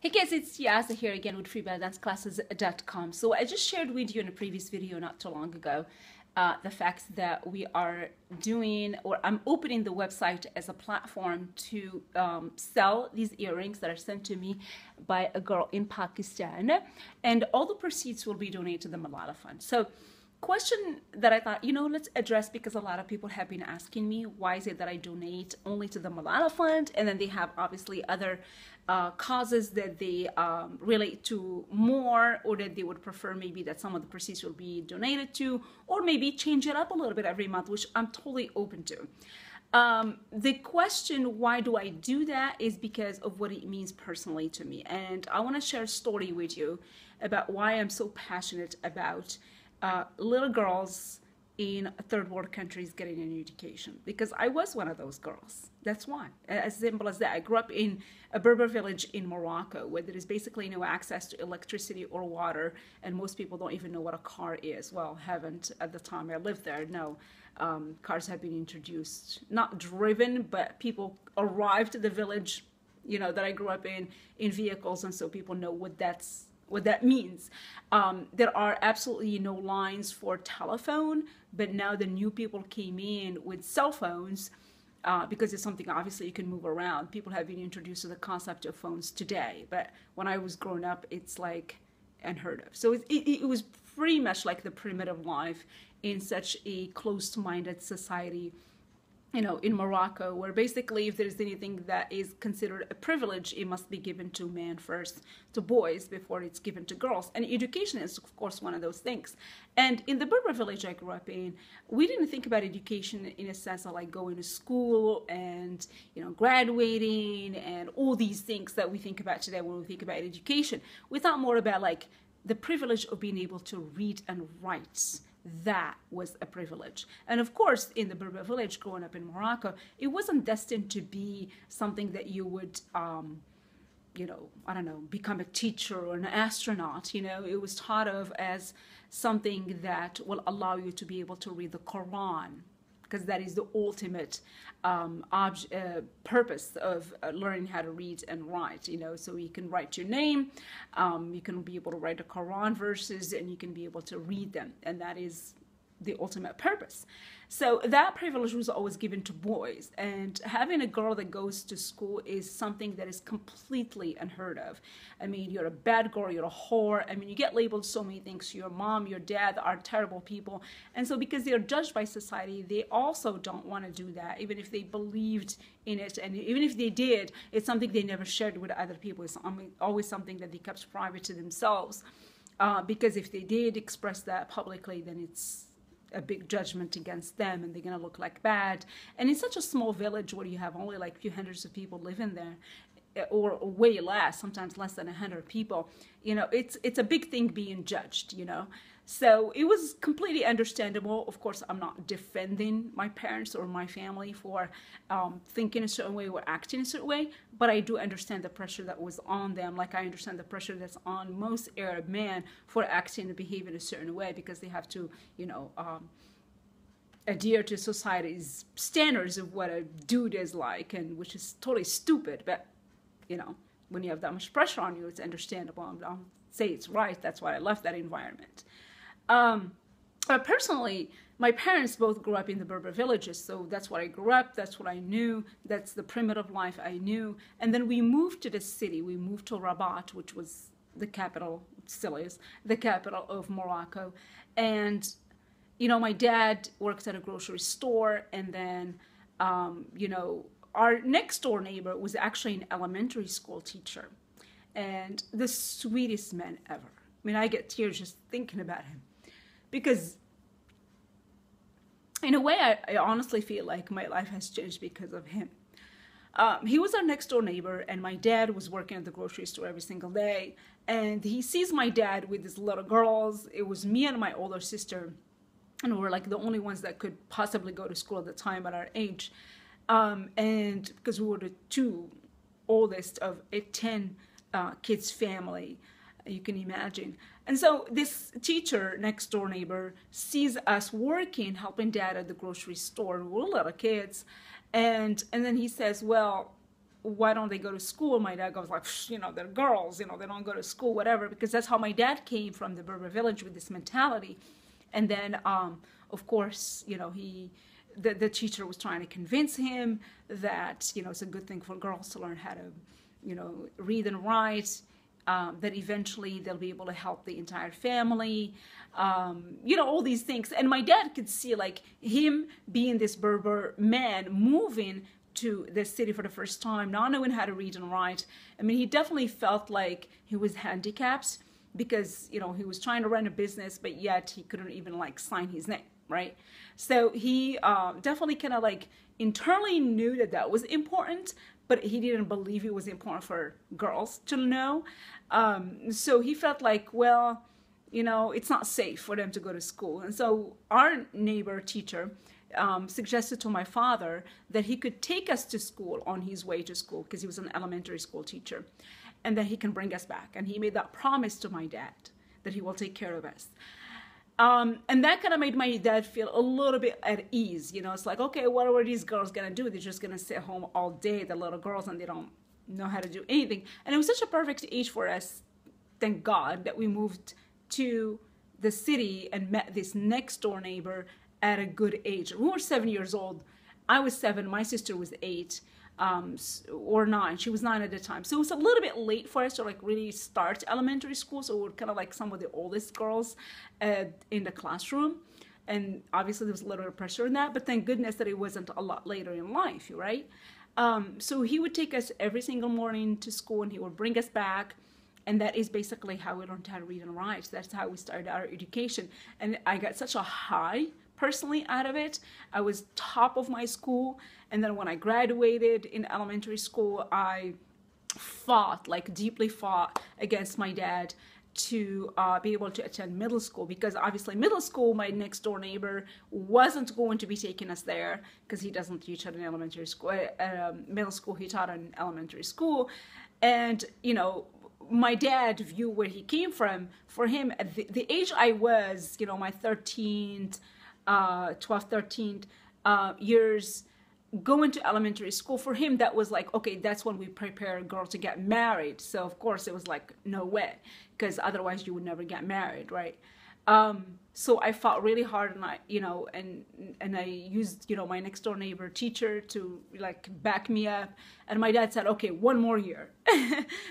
Hey guys, it's Yasa here again with freeballedanceclasses.com. So I just shared with you in a previous video not too long ago the fact that we are doing, or I'm opening the website as a platform to sell these earrings that are sent to me by a girl in Pakistan, and all the proceeds will be donated to the Malala Fund. So question that I thought, let's address, because a lot of people have been asking me, why is it that I donate only to the Malala Fund, and then they have obviously other causes that they relate to more, or that they would prefer maybe that some of the proceeds will be donated to, or maybe change it up a little bit every month, which I'm totally open to. The question, why do I do that, is because of what it means personally to me. And I want to share a story with you about why I'm so passionate about little girls in third world countries getting an education, because I was one of those girls. That's why. As simple as that. I grew up in a Berber village in Morocco where there is basically no access to electricity or water, and most people don't even know what a car is. Well, haven't at the time I lived there. No, cars have been introduced, not driven, but people arrived to the village, that I grew up in vehicles, and so people know what that means. There are absolutely no lines for telephone, but now the new people came in with cell phones because it's something obviously you can move around. People have been introduced to the concept of phones today, but when I was growing up, it's like unheard of. So it was pretty much like the primitive life in such a closed-minded society, in Morocco, where basically if there's anything that is considered a privilege, it must be given to men first, to boys, before it's given to girls. And education is, of course, one of those things. And in the Berber village I grew up in, we didn't think about education in a sense of like going to school and, graduating and all these things that we think about today when we think about education. We thought more about like the privilege of being able to read and write. That was a privilege. And of course, in the Berber village, growing up in Morocco, it wasn't destined to be something that you would, I don't know, become a teacher or an astronaut. It was thought of as something that will allow you to be able to read the Quran, because that is the ultimate purpose of learning how to read and write, so you can write your name, you can be able to write the Quran verses, and you can be able to read them, and that is the ultimate purpose. So that privilege was always given to boys, and having a girl that goes to school is something that is completely unheard of. I mean, you're a bad girl, you're a whore. I mean, you get labeled so many things. Your mom, your dad are terrible people, and so because they're judged by society, they also don't want to do that, even if they believed in it, and even if they did, it's something they never shared with other people. It's always something that they kept private to themselves, because if they did express that publicly, then it's a big judgment against them, and they're going to look like bad. And in such a small village where you have only like a few hundreds of people living there, or way less, sometimes less than 100 people, it's a big thing being judged, So it was completely understandable. Of course, I'm not defending my parents or my family for thinking a certain way or acting a certain way, but I do understand the pressure that was on them. Like I understand the pressure that's on most Arab men for acting and behaving a certain way, because they have to, adhere to society's standards of what a dude is like, and which is totally stupid. But when you have that much pressure on you, it's understandable. I'll say it's right. That's why I left that environment. Personally, my parents both grew up in the Berber villages, so that's what I grew up, that's what I knew, that's the primitive life I knew. And then we moved to the city. We moved to Rabat, which was the capital, still is, the capital of Morocco. And, my dad worked at a grocery store, and then, our next door neighbor was actually an elementary school teacher, and the sweetest man ever. I mean, I get tears just thinking about him, because in a way, I honestly feel like my life has changed because of him. He was our next door neighbor, and my dad was working at the grocery store every single day, and he sees my dad with his little girls. It was me and my older sister, and we were like the only ones that could possibly go to school at the time at our age. And because we were the two oldest of a 10 kids family, you can imagine. And so this teacher, next door neighbor, sees us working, helping dad at the grocery store. We were little kids. And then he says, well, why don't they go to school? My dad goes like, you know, they're girls, you know, they don't go to school, whatever, because that's how my dad came from the Berber village with this mentality. And then, of course, you know, the teacher was trying to convince him that, you know, it's a good thing for girls to learn how to, you know, read and write, that eventually they'll be able to help the entire family, you know, all these things. And my dad could see like him being this Berber man moving to the city for the first time, not knowing how to read and write. I mean, he definitely felt like he was handicapped because, you know, he was trying to run a business, but yet he couldn't even like sign his name, right? So he definitely kind of like internally knew that that was important, but he didn't believe it was important for girls to know. So he felt like, well, you know, it's not safe for them to go to school. And so our neighbor teacher suggested to my father that he could take us to school on his way to school, because he was an elementary school teacher, and that he can bring us back. And he made that promise to my dad that he will take care of us. And that kind of made my dad feel a little bit at ease. You know, it's like, okay, what are these girls going to do? They're just going to sit home all day, the little girls, and they don't know how to do anything. And it was such a perfect age for us, thank God, that we moved to the city and met this next door neighbor at a good age. We were 7 years old. I was 7. My sister was 8 or 9. She was 9 at the time. So it was a little bit late for us to like really start elementary school. So we were kind of like some of the oldest girls in the classroom. And obviously there was a little bit of pressure in that, but thank goodness that it wasn't a lot later in life, right? So he would take us every single morning to school and he would bring us back. And that is basically how we learned how to read and write. That's how we started our education. And I got such a high personally out of it. I was top of my school. And then when I graduated in elementary school, I fought, like deeply fought against my dad to be able to attend middle school, because obviously middle school, my next door neighbor wasn't going to be taking us there because he doesn't teach at an elementary school, middle school, he taught in elementary school. And, you know, my dad viewed where he came from. For him, at the age I was, you know, my 13th, 12th, 13th years, going to elementary school, for him that was like, okay, that's when we prepare a girl to get married. So of course it was like, no way, because otherwise you would never get married, right? So I fought really hard, and I, you know, and I used, you know, my next door neighbor teacher to like back me up. And my dad said, okay, one more year.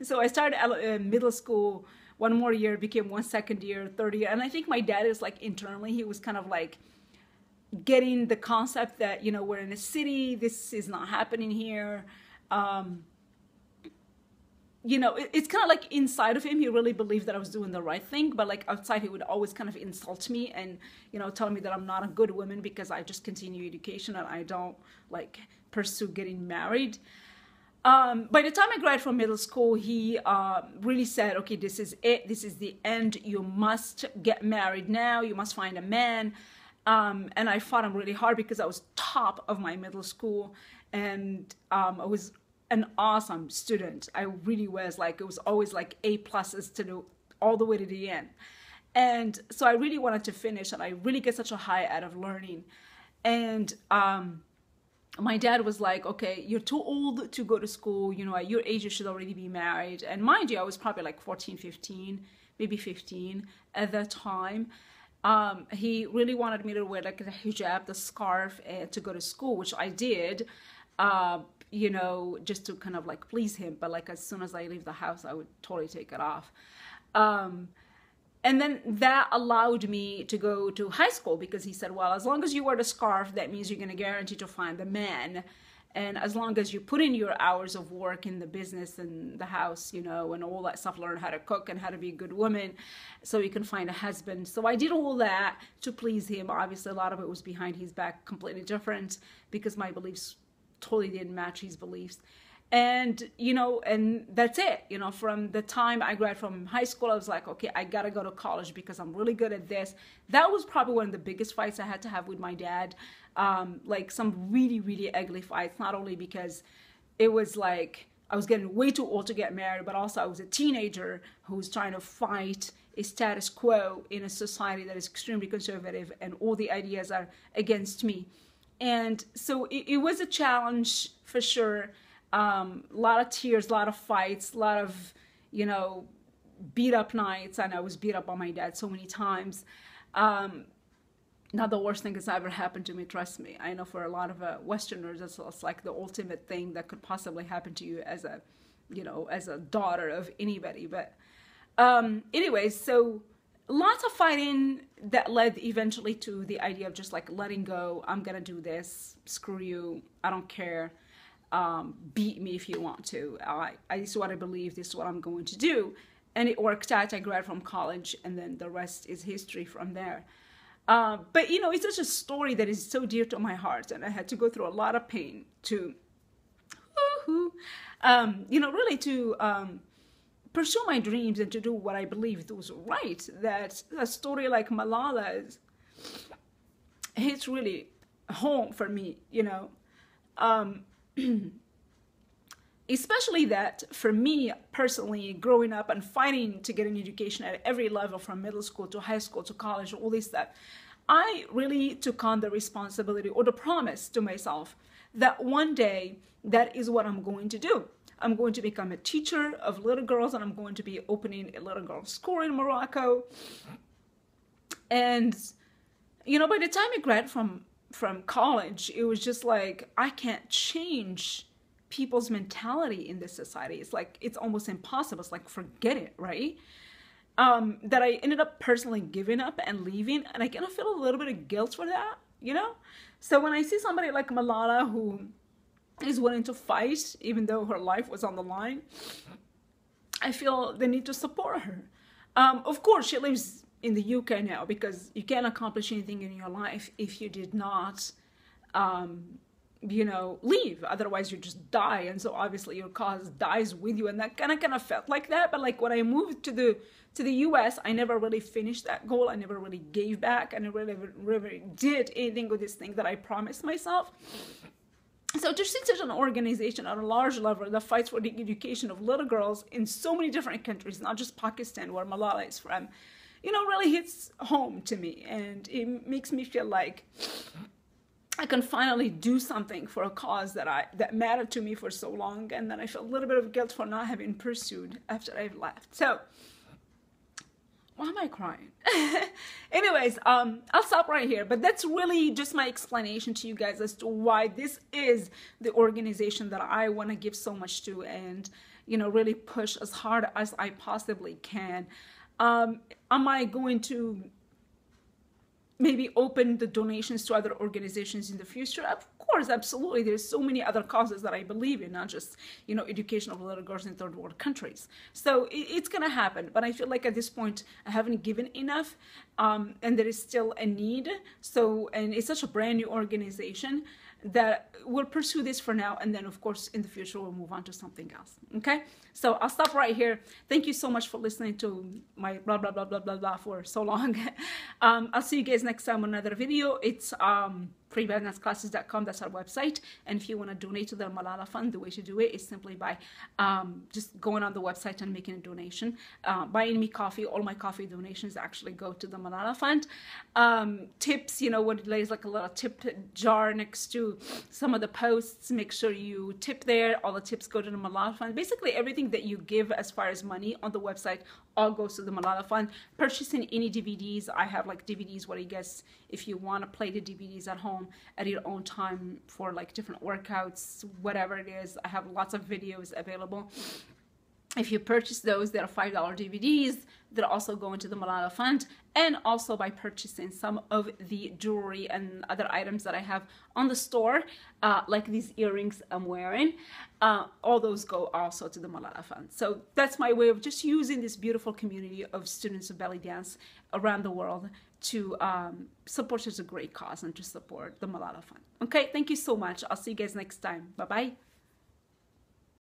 So I started middle school, one more year, became one second year, third year. And I think my dad is like internally, he was kind of like getting the concept that, you know, we're in a city, this is not happening here. You know, it's kind of like inside of him, he really believed that I was doing the right thing, but like outside, he would always kind of insult me and, you know, tell me that I'm not a good woman because I just continue education and I don't like pursue getting married. By the time I graduated from middle school, he really said, okay, this is it. This is the end. You must get married now. You must find a man. And I fought him really hard because I was top of my middle school, and I was an awesome student. I really was, like, it was always like A pluses to do all the way to the end. And so I really wanted to finish, and I really get such a high out of learning. And my dad was like, okay, you're too old to go to school. You know, at your age, you should already be married. And mind you, I was probably like 14, 15, maybe 15 at that time. He really wanted me to wear like the hijab, the scarf, to go to school, which I did, you know, just to kind of like please him. But like as soon as I leave the house, I would totally take it off. And then that allowed me to go to high school, because he said, well, as long as you wear the scarf, that means you're going to guarantee to find a man. And as long as you put in your hours of work in the business and the house, you know, and all that stuff, learn how to cook and how to be a good woman so you can find a husband. So I did all that to please him. Obviously, a lot of it was behind his back, completely different, because my beliefs totally didn't match his beliefs. And, you know, and that's it. You know, from the time I graduated from high school, I was like, okay, I got to go to college because I'm really good at this. That was probably one of the biggest fights I had to have with my dad. Like some really, really ugly fights, not only because it was like I was getting way too old to get married, but also I was a teenager who was trying to fight a status quo in a society that is extremely conservative and all the ideas are against me. And so it was a challenge for sure. A lot of tears, a lot of fights, a lot of, you know, beat up nights. And I was beat up by my dad so many times. Not the worst thing that's ever happened to me, trust me. I know for a lot of Westerners, it's like the ultimate thing that could possibly happen to you as a, you know, as a daughter of anybody. But anyways, so lots of fighting that led eventually to the idea of just like letting go. I'm gonna do this. Screw you. I don't care. Beat me if you want to. This is what I believe. This is what I'm going to do. And it worked out. I graduated from college, and then the rest is history from there. But, you know, it's just a story that is so dear to my heart, and I had to go through a lot of pain to, you know, really to pursue my dreams and to do what I believed was right. That a story like Malala's hits really home for me, you know. Especially that for me personally, growing up and fighting to get an education at every level from middle school to high school to college, all this stuff, I really took on the responsibility or the promise to myself that one day that is what I'm going to do. I'm going to become a teacher of little girls, and I'm going to be opening a little girls' school in Morocco. And, you know, by the time I graduated from college, it was just like, I can't change people's mentality in this society. It's like, it's almost impossible. It's like, forget it, right? That I ended up personally giving up and leaving, and I kind of feel a little bit of guilt for that, you know? So when I see somebody like Malala who is willing to fight, even though her life was on the line, I feel the need to support her. Of course, she lives in the UK now, because you can't accomplish anything in your life if you did not you know, leave. Otherwise you just die. And so obviously your cause dies with you. And that kind of felt like that. But like when I moved to the US, I never really finished that goal. I never really gave back. I never really did anything with this thing that I promised myself. So to see such an organization at a large level that fights for the education of little girls in so many different countries, not just Pakistan, where Malala is from, you know, really hits home to me. And it makes me feel like I can finally do something for a cause that mattered to me for so long, and then I feel a little bit of guilt for not having pursued after I've left. So, why am I crying? Anyways, I'll stop right here, but that's really just my explanation to you guys as to why this is the organization that I want to give so much to, and, you know, really push as hard as I possibly can. Am I going to maybe open the donations to other organizations in the future? Of course, absolutely. There's so many other causes that I believe in, not just, you know, education of little girls in third world countries. So it's going to happen. But I feel like at this point, I haven't given enough, and there is still a need. So, and it's such a brand new organization that we'll pursue this for now, and then of course in the future we'll move on to something else. Okay, so I'll stop right here. Thank you so much for listening to my blah blah blah blah blah blah for so long. I'll see you guys next time on another video. It's freebadanceclasses.com. That's our website, and if you want to donate to the Malala Fund, the way to do it is simply by just going on the website and making a donation, buying me coffee. All my coffee donations actually go to the Malala Fund. Tips, you know, what lays like a little tip jar next to some of the posts. Make sure you tip there. All the tips go to the Malala Fund. Basically everything that you give as far as money on the website all goes to the Malala Fund. Purchasing any DVDs, I have like DVDs where I guess if you want to play the DVDs at home at your own time for like different workouts, whatever it is, I have lots of videos available. If you purchase those, they're $5 DVDs. They're also going to the Malala Fund, and also by purchasing some of the jewelry and other items that I have on the store, like these earrings I'm wearing, all those go also to the Malala Fund. So that's my way of just using this beautiful community of students of belly dance around the world to support such a great cause and to support the Malala Fund. Okay, thank you so much. I'll see you guys next time. Bye-bye.